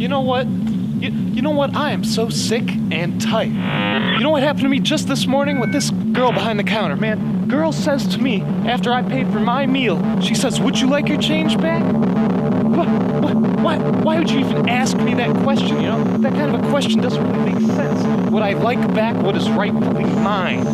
know what? You know what? I am so sick and tight. You know what happened to me just this morning with this girl behind the counter, man? Girl says to me, after I paid for my meal, she says, would you like your change back? Why would you even ask me that question, you know? That kind of a question doesn't really make sense. Would I like back what is rightfully mine?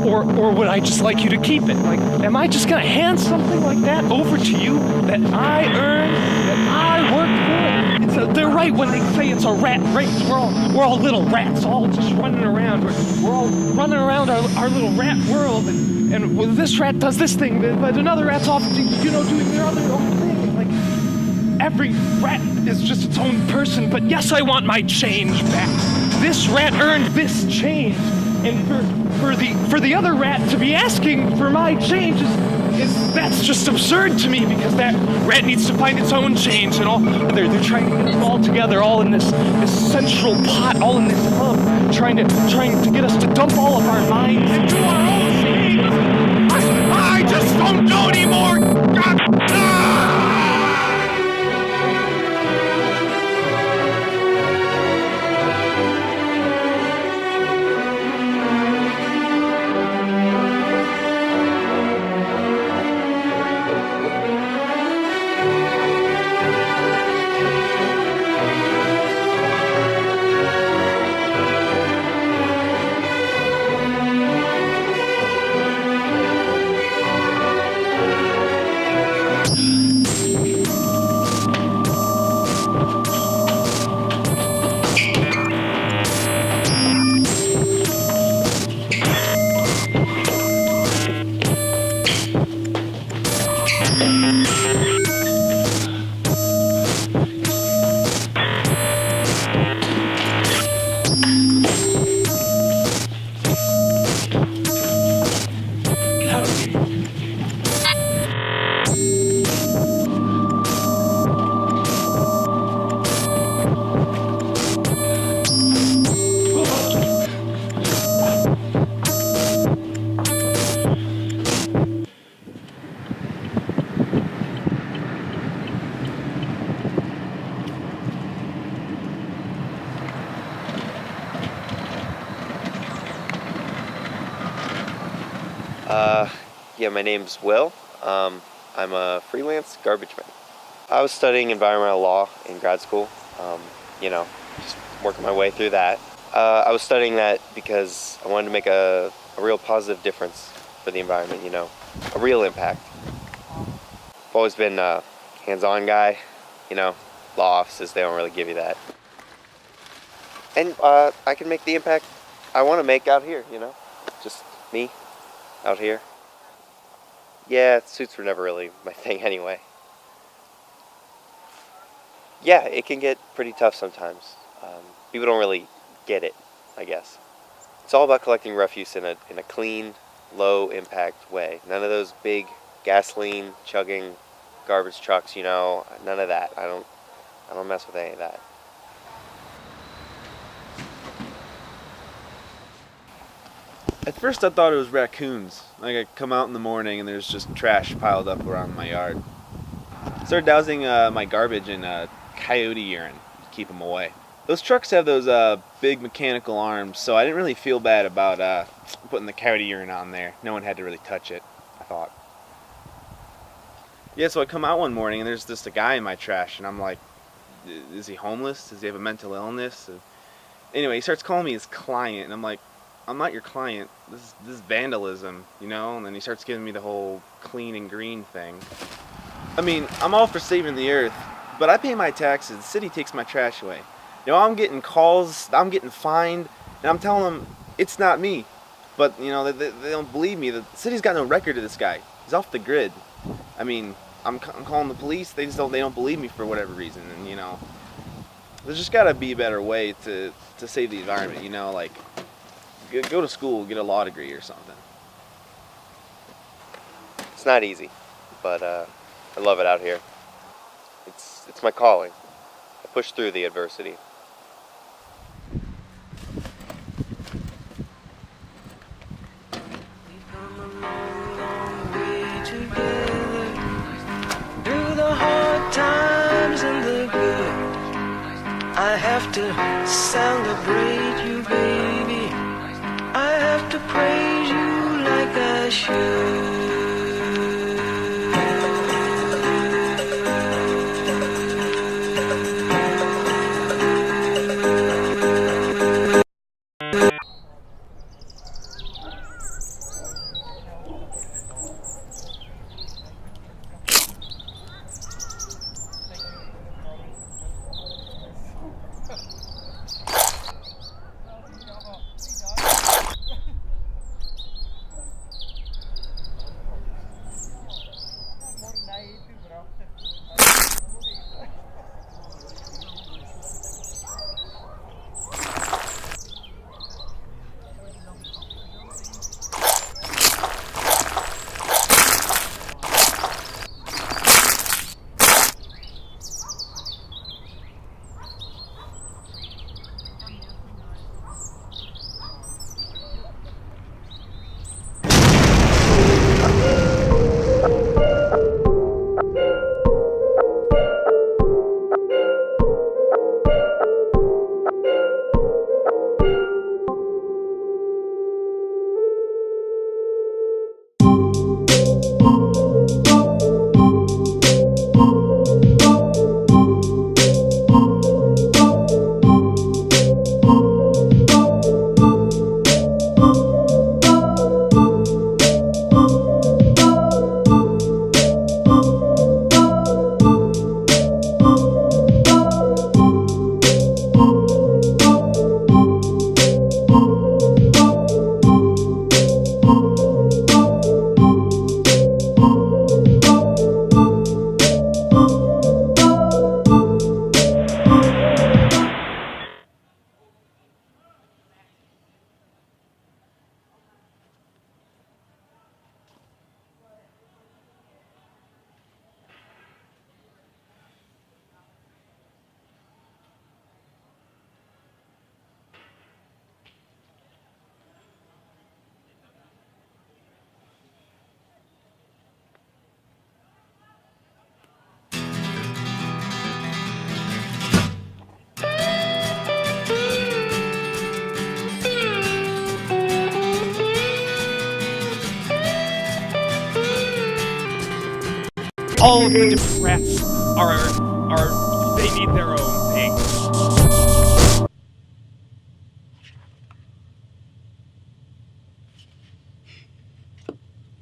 Or would I just like you to keep it? Like, am I just gonna hand something like that over to you that I earned, that I worked for? They're right when they say it's a rat race. We're all little rats, all just running around. We're all running around our little rat world, and this rat does this thing, but another rat's off, you know, doing their other own thing. Like, every rat is just its own person, but yes, I want my change back. This rat earned this change, and for the other rat to be asking for my change that's just absurd to me, because that rat needs to find its own change, and all they're trying to get us all together, all in this central pot, all in this hub, trying to get us to dump all of our minds into our own things. I just don't know anymore. Yeah, my name's Will. I'm a freelance garbage man. I was studying environmental law in grad school, just working my way through that. I was studying that because I wanted to make a real positive difference for the environment, a real impact. I've always been a hands-on guy, law offices, they don't really give you that. And I can make the impact I want to make out here, just me out here. Yeah, suits were never really my thing anyway. Yeah, it can get pretty tough sometimes. People don't really get it, I guess. It's all about collecting refuse in a clean, low impact way. None of those big gasoline chugging garbage trucks, none of that. I don't mess with any of that. At first I thought it was raccoons. Like, I come out in the morning and there's just trash piled up around my yard. I started dousing my garbage in coyote urine to keep them away. Those trucks have those big mechanical arms, so I didn't really feel bad about putting the coyote urine on there. No one had to really touch it, I thought. Yeah, so I come out one morning and there's just a guy in my trash, and I'm like, is he homeless? Does he have a mental illness? Anyway, he starts calling me his client, and I'm like, I'm not your client. This is vandalism, And then he starts giving me the whole clean and green thing. I mean, I'm all for saving the earth, but I pay my taxes. The city takes my trash away. I'm getting calls, I'm getting fined, and I'm telling them it's not me. But, they don't believe me. The city's got no record of this guy. He's off the grid. I mean, I'm calling the police. They don't believe me for whatever reason. And, there's just got to be a better way to save the environment, like go to school, get a law degree or something. It's not easy, but I love it out here. It's my calling. I push through the adversity. I have to celebrate you, baby. I have to praise you like I should. All of the different rats they need their own things.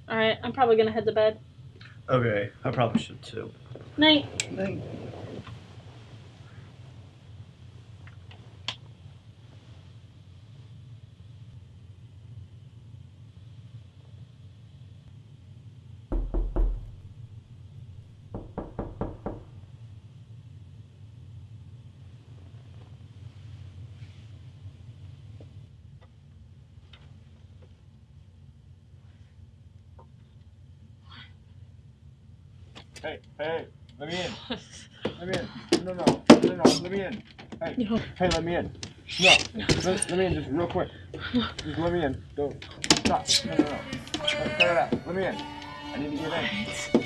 Alright, I'm probably gonna head to bed. Okay, I probably should too. Night. Hey, let me in. Let me in. No, let me in. Hey, No. hey, let me in. No, let me in just real quick. Just let me in. Don't stop. No. Cut it out. Let me in. I need to get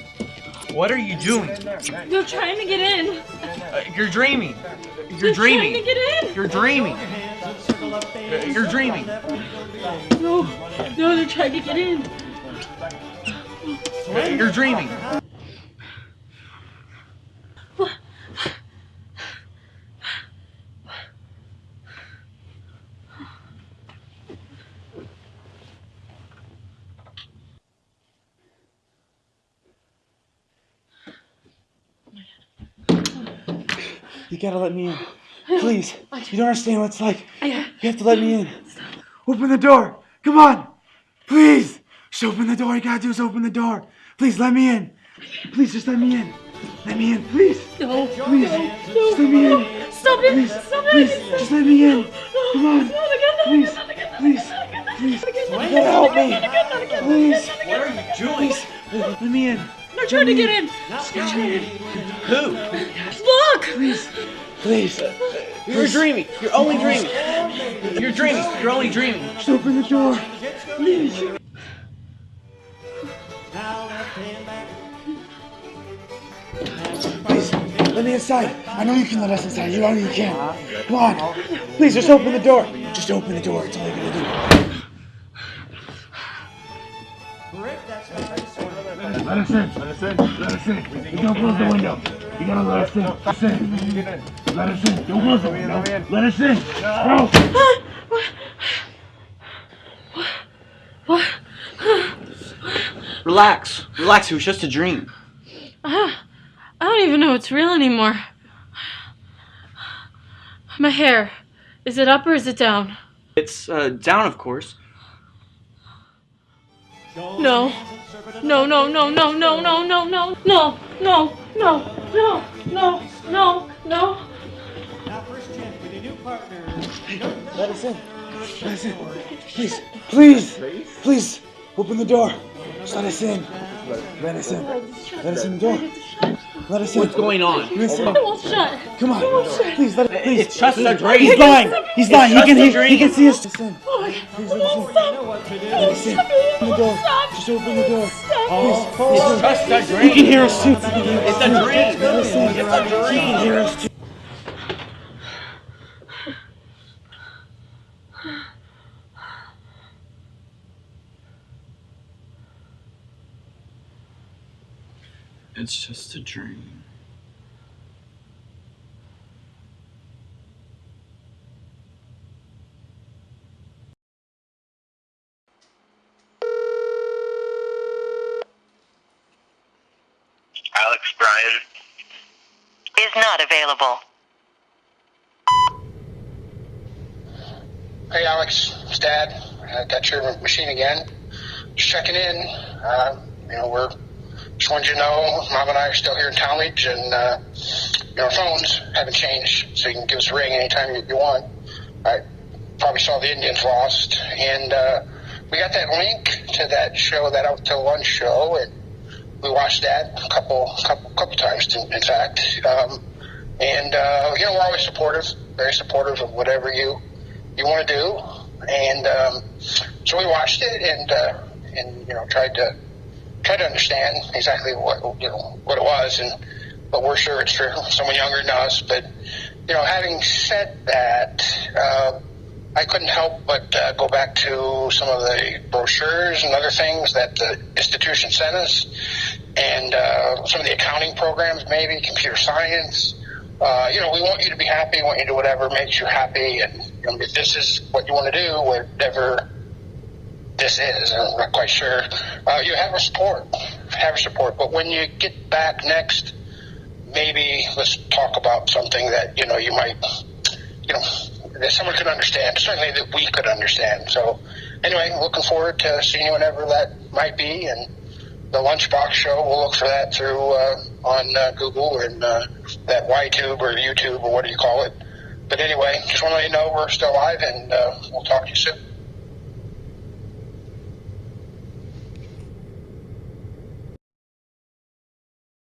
in. What are you doing? Get in there. Hey, They're trying to get in. get in there. You're dreaming. You're They're dreaming. trying to get in. You're dreaming. You're dreaming. No, they're trying to get in. You're dreaming. You gotta let me in. Please. You don't understand what it's like. You have to let me in. Open the door. Come on. Please. Just open the door. You gotta do is open the door. Please let me in. Please just let me in. Let me in, please. No, Please. no, Just let me in. Stop it. Please. Stop Please. it. Just let me in. Come on. Not again, not Please. again, not again, Please. not again, not Please. again, not You again, gotta help me. not again, not again, Please. not again. What are you doing? Please. Let me in. They're trying to get in. Who? Look. Please. Please. You're dreaming. You're only dreaming. You're dreaming. You're only dreaming. Just open the door. Please. Please. Let me inside. I know you can let us inside. You know you can. Come on. Please, just open the door. Just open the door. That's all you're gonna do. Let us in. Let us in. Let us in. You don't close the window. You gotta let us in. Let us in. Let us in. Don't close the window. Let us in. No. What? Relax. Relax. It was just a dream. I don't even know it's real anymore. My hair. Is it up or is it down? It's down, of course. No. No, no, no, no, no, no, no, no, no, no, no, no, no, no, no. Let us in. Let us in. Please. Please. Please. Open the door. Just let us in. Let us in. Let us in the door. Let us in. What's going on? Let us in. It won't shut. Come on. Please, let it. Please. It's just a dream. He's lying. He's lying. He can see us. Just in. Oh, Please it let us won't in. stop. Let us in. Open the door. Just open the door. Please. It's just a dream. He can hear us too. It's a dream. Let us in. It's a dream. He can hear us too. It's just a dream. Alex Bryan is not available. Hey Alex, it's Dad. I got your machine again. Just checking in. We're just wanted you to know Mom and I are still here in Talmadge, and our phones haven't changed, so you can give us a ring anytime you want. I probably saw the Indians lost, and we got that link to that show, that Out to Lunch show, and we watched that a couple times, in fact. We're always supportive, very supportive of whatever you want to do, and so we watched it and tried to understand exactly what it was, but we're sure it's for someone younger than us. But having said that, I couldn't help but go back to some of the brochures and other things that the institution sent us, and some of the accounting programs, maybe computer science. We want you to be happy. We want you to do whatever makes you happy, and if this is what you want to do, whatever this is, I'm not quite sure. You have our support. But when you get back next, maybe let's talk about something that you might, that someone could understand. Certainly that we could understand. So, anyway, looking forward to seeing you whenever that might be, and the Lunchbox Show. We'll look for that through on Google and that YTube or YouTube or what do you call it. But anyway, just want to let you know we're still alive, and we'll talk to you soon.